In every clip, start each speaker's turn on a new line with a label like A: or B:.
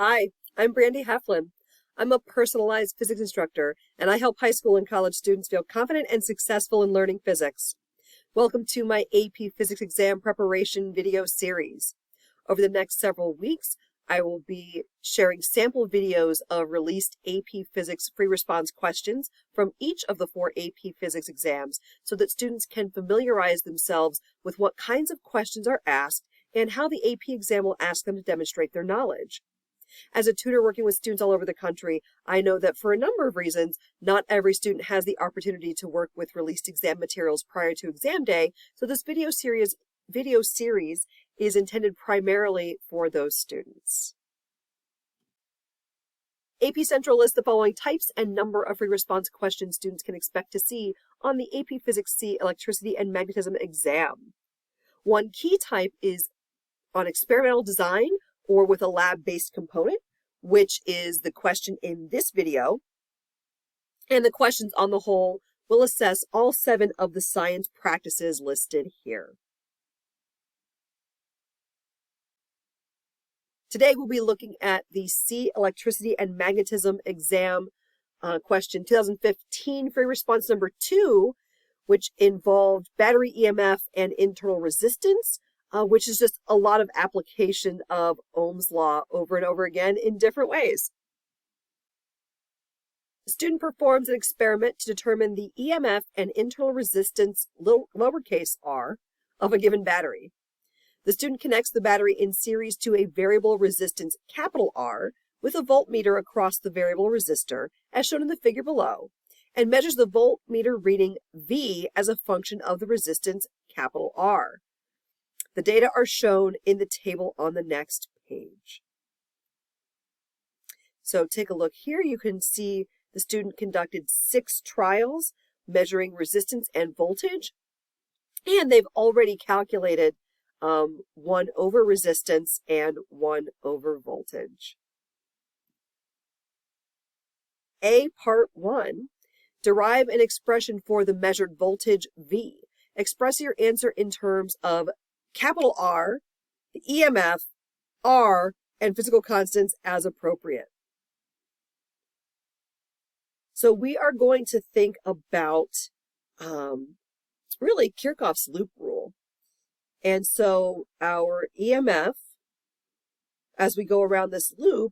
A: Hi, I'm Brandy Heflin. I'm a personalized physics instructor, and I help high school and college students feel confident and successful in learning physics. Welcome to my AP Physics exam preparation video series. Over the next several weeks, I will be sharing sample videos of released AP Physics free response questions from each of the 4 AP Physics exams so that students can familiarize themselves with what kinds of questions are asked and how the AP exam will ask them to demonstrate their knowledge. As a tutor working with students all over the country, I know that for a number of reasons, not every student has the opportunity to work with released exam materials prior to exam day, so this video series is intended primarily for those students. AP Central lists the following types and number of free response questions students can expect to see on the AP Physics C Electricity and Magnetism exam. One key type is on experimental design or with a lab-based component, which is the question in this video. And the questions on the whole will assess all 7 of the science practices listed here. Today we'll be looking at the C Electricity and Magnetism exam question 2015 free response number 2, which involved battery EMF and internal resistance, which is just a lot of application of Ohm's law over and over again in different ways. The student performs an experiment to determine the EMF and internal resistance, lowercase r, of a given battery. The student connects the battery in series to a variable resistance, capital R, with a voltmeter across the variable resistor, as shown in the figure below, and measures the voltmeter reading V as a function of the resistance, capital R. The data are shown in the table on the next page. So take a look here. You can see the student conducted 6 trials measuring resistance and voltage, and they've already calculated 1 over resistance and 1 over voltage. A, part 1, derive an expression for the measured voltage V. Express your answer in terms of capital R, the EMF, R, and physical constants as appropriate. So we are going to think about really Kirchhoff's loop rule. And so our EMF, as we go around this loop,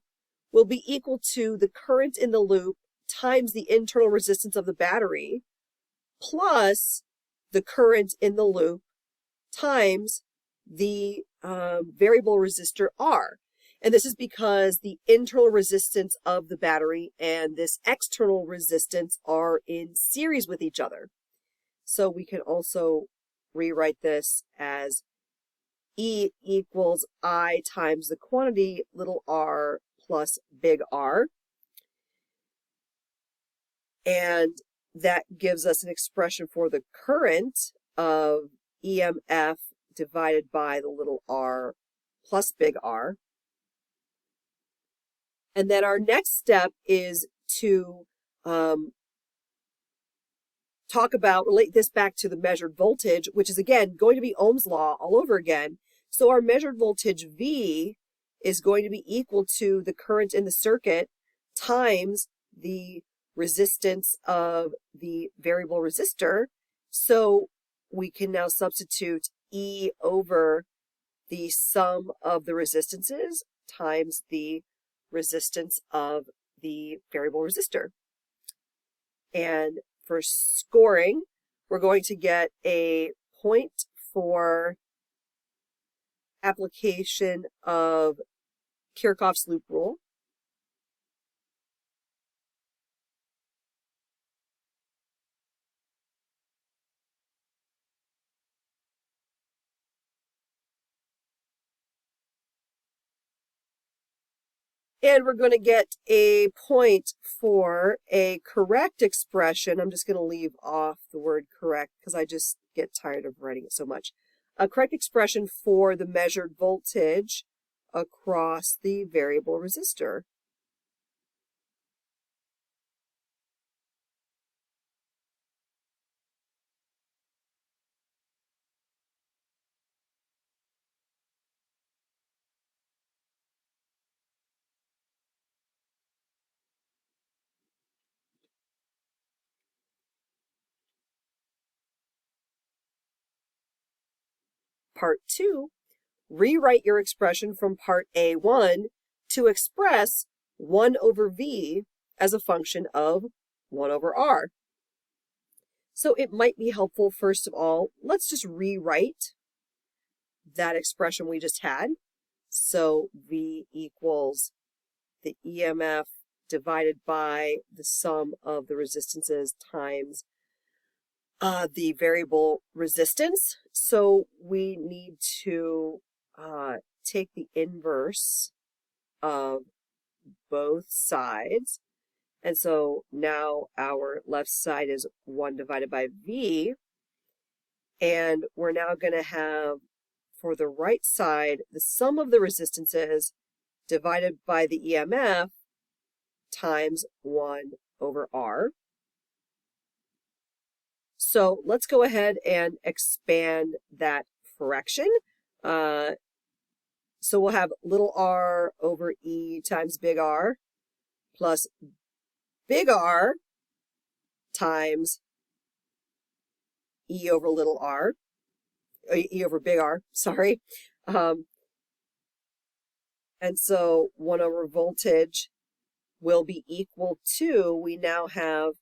A: will be equal to the current in the loop times the internal resistance of the battery plus the current in the loop times the variable resistor R. And this is because the internal resistance of the battery and this external resistance are in series with each other. So we can also rewrite this as E equals I times the quantity little r plus big R. And that gives us an expression for the current of EMF divided by the little r plus big R. And then our next step is to relate this back to the measured voltage, which is again going to be Ohm's law all over again. So our measured voltage V is going to be equal to the current in the circuit times the resistance of the variable resistor. So we can now substitute E over the sum of the resistances times the resistance of the variable resistor. And for scoring, we're going to get a point for application of Kirchhoff's loop rule. And we're going to get a point for a correct expression. I'm just going to leave off the word correct because I just get tired of writing it so much. A correct expression for the measured voltage across the variable resistor. part 2, rewrite your expression from part A1 to express 1 over V as a function of 1 over R. So it might be helpful, first of all, let's just rewrite that expression we just had. So V equals the EMF divided by the sum of the resistances times the variable resistance. So we need to take the inverse of both sides. And so now our left side is 1 divided by V. And we're now going to have, for the right side, the sum of the resistances divided by the EMF times 1 over R. So let's go ahead and expand that fraction. So we'll have little r over E times big R plus big R times E over little r, E over big R, sorry. And so 1 over voltage will be equal to, we now have,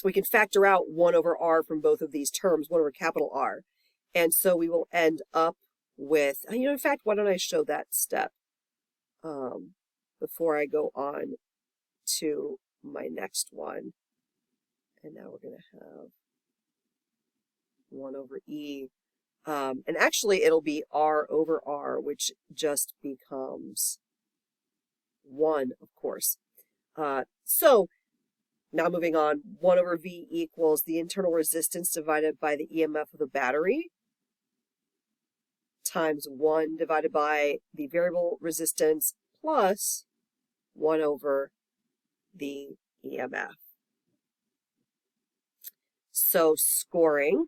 A: we can factor out 1 over R from both of these terms, 1 over capital R. And so we will end up with, in fact, why don't I show that step before I go on to my next one. And now we're going to have 1 over E. And actually, it'll be R over R, which just becomes 1, of course. So now moving on, 1 over V equals the internal resistance divided by the EMF of the battery times 1 divided by the variable resistance plus 1 over the EMF. So scoring,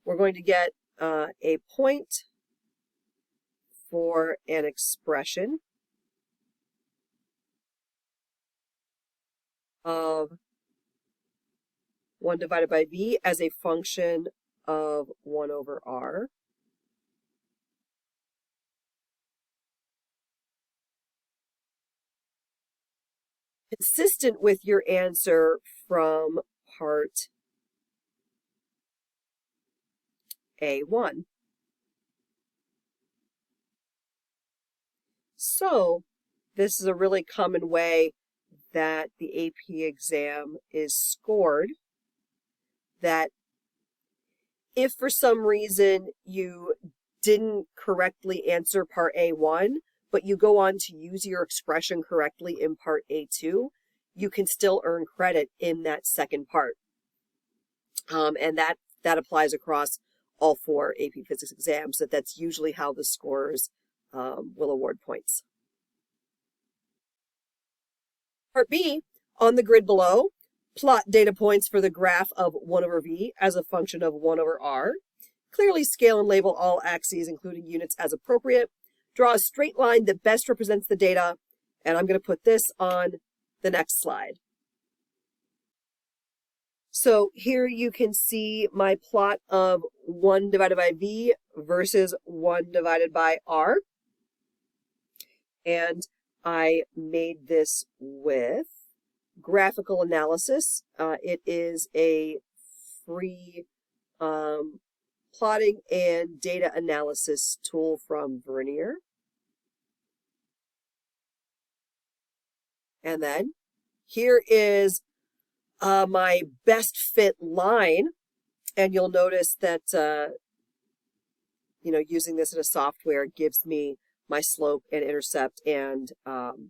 A: we're going to get a point for an expression of 1 divided by V as a function of 1 over R. Consistent with your answer from part A1. So this is a really common way that the AP exam is scored, that if for some reason you didn't correctly answer part A1, but you go on to use your expression correctly in part A2, you can still earn credit in that second part. And that applies across all 4 AP Physics exams, that's usually how the scorers will award points. Part B, on the grid below, plot data points for the graph of 1 over V as a function of 1 over R. Clearly scale and label all axes, including units, as appropriate. Draw a straight line that best represents the data, and I'm going to put this on the next slide. So here you can see my plot of 1 divided by V versus 1 divided by R. And I made this with graphical analysis. It is a free plotting and data analysis tool from Vernier. And then here is my best fit line. And you'll notice that, using this in a software gives me my slope and intercept and an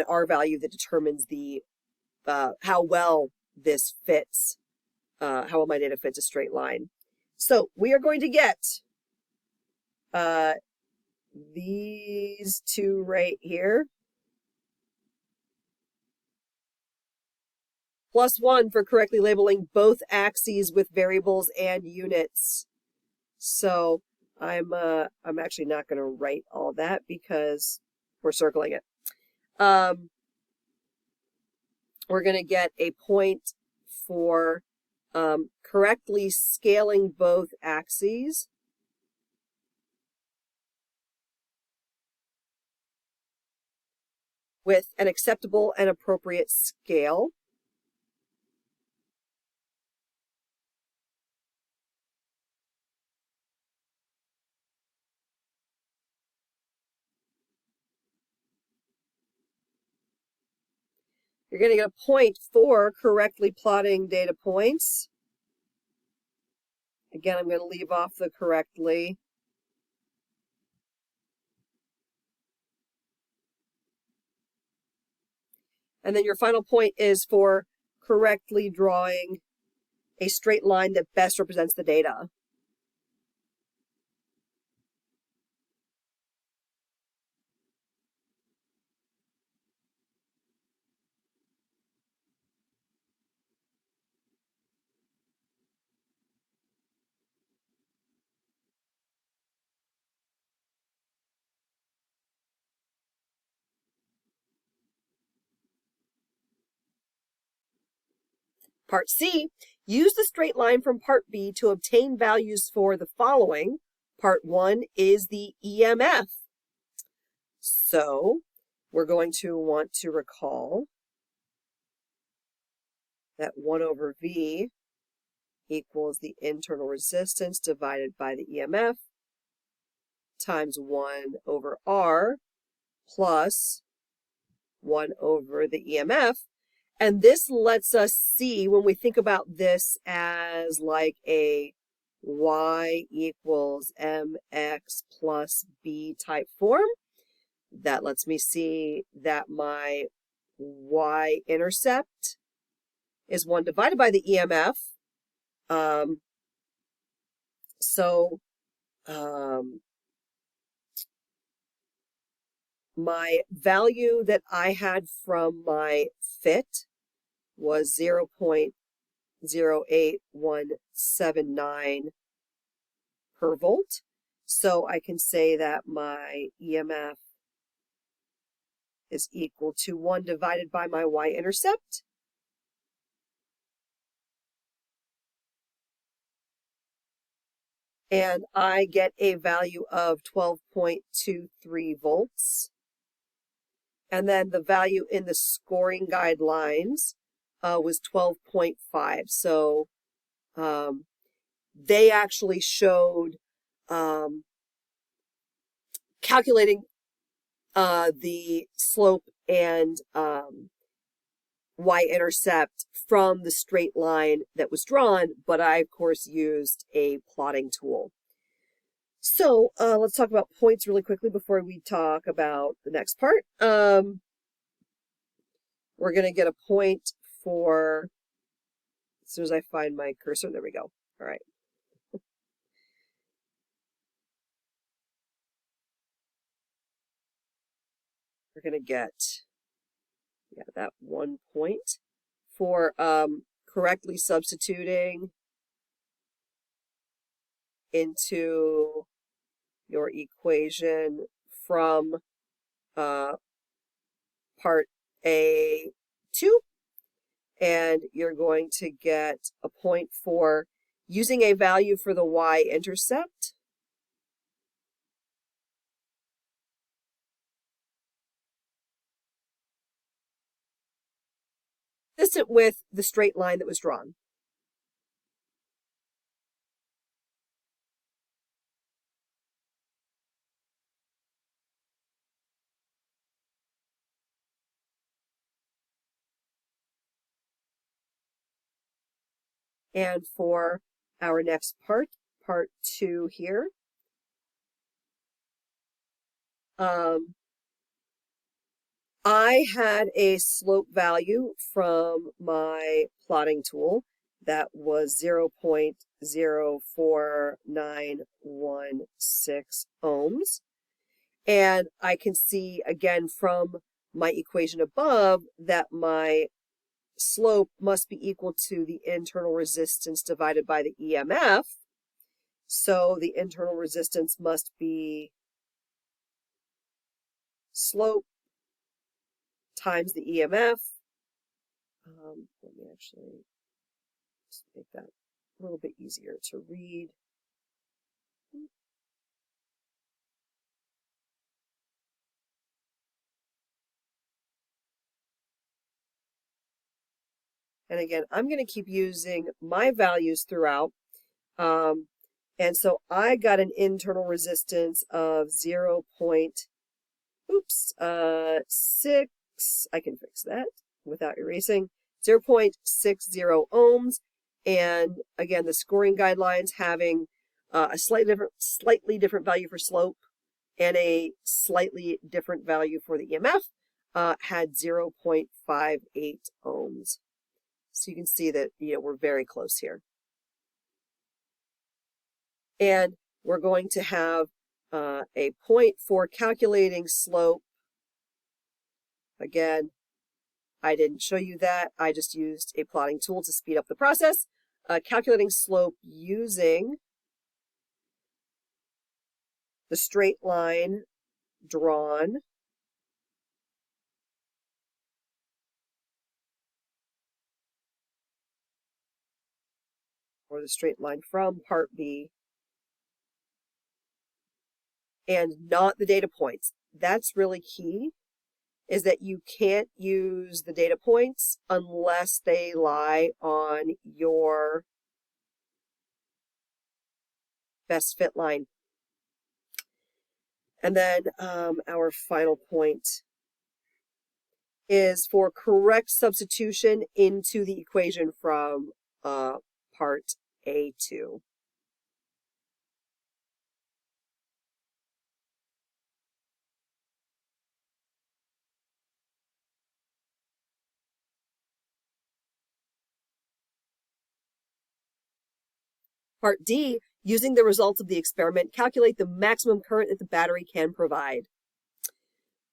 A: R value that determines the how well this fits, how well my data fits a straight line. So we are going to get these two right here. +1 for correctly labeling both axes with variables and units. So I'm actually not going to write all that because we're circling it. We're going to get a point for correctly scaling both axes. With an acceptable and appropriate scale. You're going to get a point for correctly plotting data points. Again, I'm going to leave off the correctly. And then your final point is for correctly drawing a straight line that best represents the data. Part C, use the straight line from Part B to obtain values for the following. Part 1 is the EMF. So we're going to want to recall that 1 over V equals the internal resistance divided by the EMF times 1 over R plus 1 over the EMF. And this lets us see, when we think about this as like a Y equals MX plus B type form, that lets me see that my Y-intercept is 1 divided by the EMF. My value that I had from my fit was 0.08179 per volt. So I can say that my EMF is equal to 1 divided by my Y-intercept. And I get a value of 12.23 volts. And then the value in the scoring guidelines was 12.5. So they actually showed calculating the slope and Y-intercept from the straight line that was drawn, but I, of course, used a plotting tool. So let's talk about points really quickly before we talk about the next part. We're going to get a point for, as soon as I find my cursor, there we go. All right. We're going to get, that 1 point for correctly substituting into your equation from part A2, and you're going to get a point for using a value for the Y-intercept. Consistent with the straight line that was drawn. And for our next part, part 2 here, I had a slope value from my plotting tool that was 0.04916 ohms. And I can see again from my equation above that my slope must be equal to the internal resistance divided by the EMF. So the internal resistance must be slope times the EMF. Let me actually Just make that a little bit easier to read. And again, I'm going to keep using my values throughout. And so I got an internal resistance of 0.6. I can fix that without erasing. 0.60 ohms. And again, the scoring guidelines having a slightly different value for slope and a slightly different value for the EMF had 0.58 ohms. So you can see that, we're very close here. And we're going to have a point for calculating slope. Again, I didn't show you that. I just used a plotting tool to speed up the process. Calculating slope using the straight line drawn or the straight line from part B and not the data points. That's really key, is that you can't use the data points unless they lie on your best fit line. And then our final point is for correct substitution into the equation from part A2. Part D, using the results of the experiment, calculate the maximum current that the battery can provide.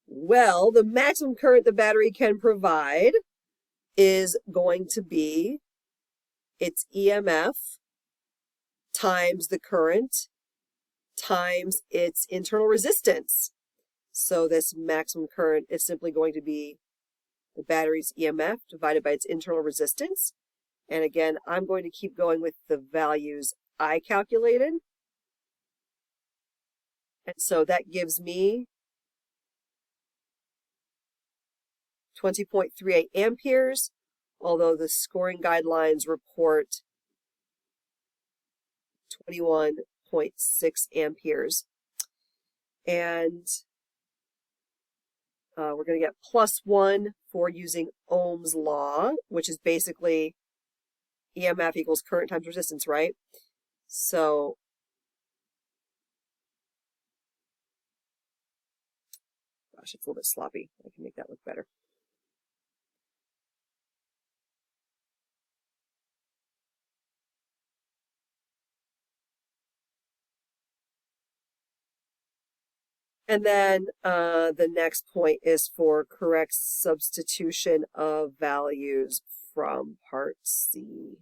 A: Well, the maximum current the battery can provide is going to be its EMF times the current times its internal resistance. So this maximum current is simply going to be the battery's EMF divided by its internal resistance. And again, I'm going to keep going with the values I calculated. And so that gives me 20.38 amperes, although the scoring guidelines report 21.6 amperes. And we're going to get +1 for using Ohm's law, which is basically EMF equals current times resistance, right? So gosh, it's a little bit sloppy. I can make that look better. And then the next point is for correct substitution of values from part C.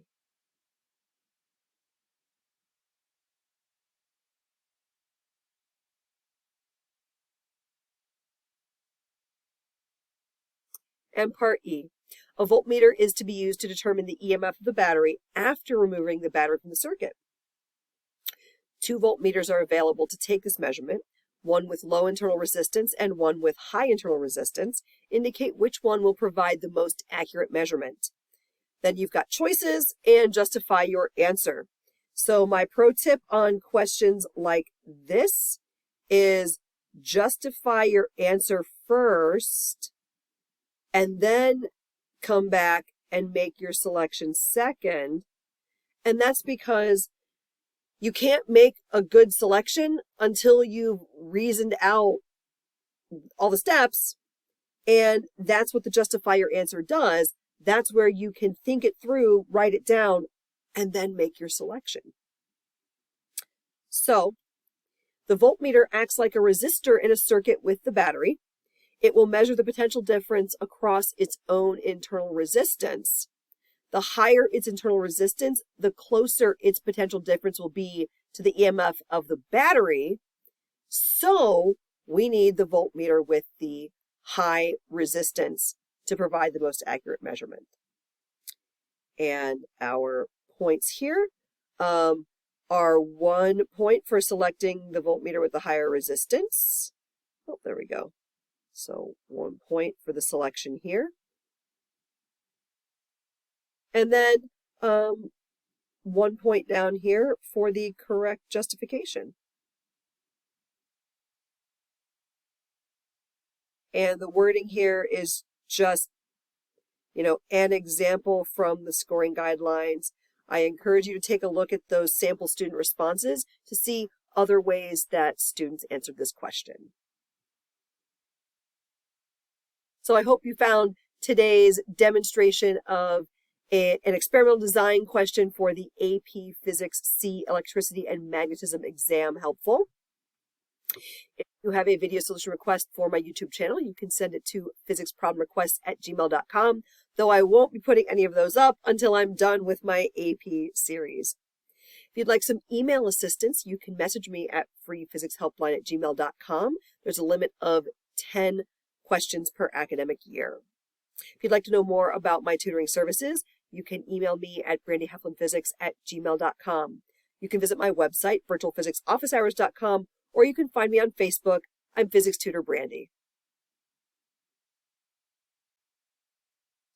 A: And part E. A voltmeter is to be used to determine the EMF of the battery after removing the battery from the circuit. 2 voltmeters are available to take this measurement. One with low internal resistance and one with high internal resistance indicate which one will provide the most accurate measurement. Then you've got choices and justify your answer. So my pro tip on questions like this is justify your answer first and then come back and make your selection second. And that's because you can't make a good selection until you've reasoned out all the steps. And that's what the justify your answer does. That's where you can think it through, write it down, and then make your selection. So the voltmeter acts like a resistor in a circuit with the battery. It will measure the potential difference across its own internal resistance. The higher its internal resistance, the closer its potential difference will be to the EMF of the battery. So we need the voltmeter with the high resistance to provide the most accurate measurement. And our points here are 1 point for selecting the voltmeter with the higher resistance. Oh, there we go. So 1 point for the selection here. And then 1 point down here for the correct justification. And the wording here is just, an example from the scoring guidelines. I encourage you to take a look at those sample student responses to see other ways that students answered this question. So I hope you found today's demonstration of an experimental design question for the AP Physics C Electricity and Magnetism exam helpful. If you have a video solution request for my YouTube channel, you can send it to physicsproblemrequests@gmail.com, though I won't be putting any of those up until I'm done with my AP series. If you'd like some email assistance, you can message me at freephysicshelpline@gmail.com. There's a limit of 10 questions per academic year. If you'd like to know more about my tutoring services, you can email me at brandyheflinphysics@gmail.com. You can visit my website, virtualphysicsofficehours.com, or you can find me on Facebook. I'm Physics Tutor Brandy.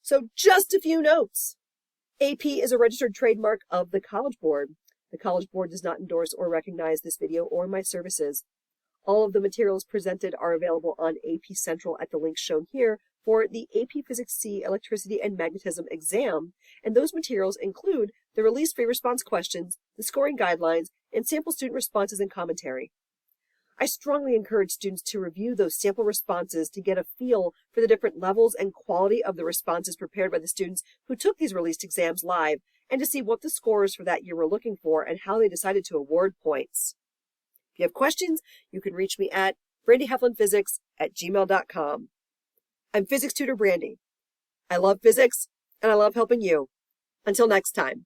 A: So just a few notes. AP is a registered trademark of the College Board. The College Board does not endorse or recognize this video or my services. All of the materials presented are available on AP Central at the link shown here for the AP Physics C Electricity and Magnetism exam, and those materials include the release free response questions, the scoring guidelines, and sample student responses and commentary. I strongly encourage students to review those sample responses to get a feel for the different levels and quality of the responses prepared by the students who took these released exams live, and to see what the scores for that year were looking for and how they decided to award points. If you have questions, you can reach me at brandyheflinphysics@gmail.com. I'm Physics Tutor Brandy. I love physics, and I love helping you. Until next time.